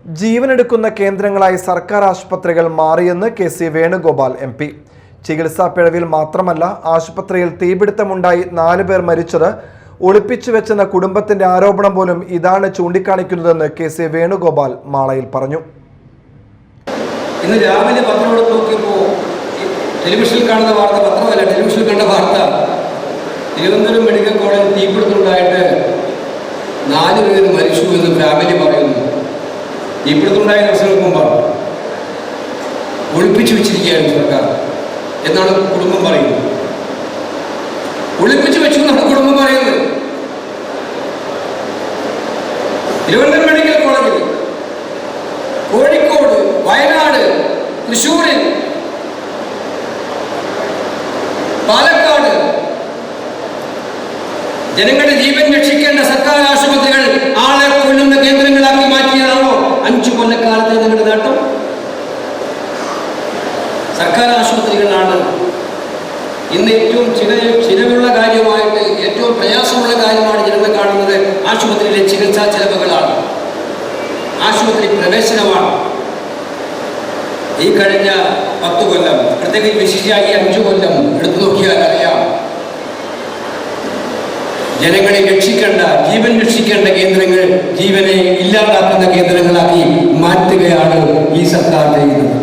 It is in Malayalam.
ജീവനെടുക്കുന്ന കേന്ദ്രങ്ങളായി സർക്കാർ ആശുപത്രികൾ മാറിയെന്ന് കെ.സി. വേണുഗോപാൽ എം.പി. ചികിത്സാ പിഴവിൽ മാത്രമല്ല, ആശുപത്രിയിൽ തീപിടുത്തമുണ്ടായി 4 പേർ മരിച്ചത് ഒളിപ്പിച്ചു വെച്ചെന്ന കുടുംബത്തിന്റെ ആരോപണം പോലും ഇതാണ് ചൂണ്ടിക്കാണിക്കുന്നതെന്ന് കെ.സി. വേണുഗോപാൽ മാളയിൽ പറഞ്ഞു. ഇന്ന് രാവിലെ പത്രം നോക്കിയപ്പോൾ ടെലിവിഷനിൽ കാണുന്ന വാർത്ത പത്രമല്ല, ടെലിവിഷനിൽ കണ്ട വാർത്ത തിരുവനന്തപുരം മെഡിക്കൽ കോളേജിൽ തീപിടുത്തമുണ്ടായിട്ട് 4 പേർ മരിച്ചു എന്ന് ഫാമിലി പറയുന്നു. തീപിടുത്തമുണ്ടായ ദിവസങ്ങൾക്ക് മുമ്പാണ്. ഒളിപ്പിച്ചു വെച്ചിരിക്കുകയായിരുന്നു സർക്കാർ എന്നാണ് കുടുംബം പറയുന്നത്. ഒളിപ്പിച്ചു വെച്ചു എന്നാണ് കുടുംബം പറയുന്നത്. തിരുവനന്തപുരം മെഡിക്കൽ കോളേജിൽ, കോഴിക്കോട്, വയനാട്, തൃശ്ശൂരിൽ, പാലക്കാട് ജനങ്ങളുടെ ജീവൻ രക്ഷിക്കേണ്ട സർക്കാർ ആശുപത്രികൾ ആളെ കൊല്ലുന്ന കേന്ദ്രങ്ങളാക്കി മാറ്റിയതാണോ 5 കൊല്ലക്കാലത്തെ നിങ്ങളുടെ നേട്ടം? സർക്കാർ ആശുപത്രികളാണ് ഇന്ന് ഏറ്റവും ചിലവുള്ള കാര്യമായിട്ട്, ഏറ്റവും പ്രയാസമുള്ള കാര്യമാണ് ജനങ്ങൾ കാണുന്നത്. ആശുപത്രിയിലെ ചികിത്സാ ചെലവുകളാണ്, ആശുപത്രി പ്രവേശനമാണ്. ഈ കഴിഞ്ഞ 10 കൊല്ലം, പ്രത്യേകിച്ച് വിശിഷ്ടായി 5 കൊല്ലം എടുത്തു നോക്കിയാൽ അറിയാം, ജനങ്ങളെ രക്ഷിക്കേണ്ട, ജീവൻ രക്ഷിക്കേണ്ട കേന്ദ്രങ്ങൾ ജീവനെ ഇല്ലാതാക്കുന്ന കേന്ദ്രങ്ങളാക്കി മാറ്റുകയാണ് ഈ സർക്കാർ ചെയ്യുന്നത്.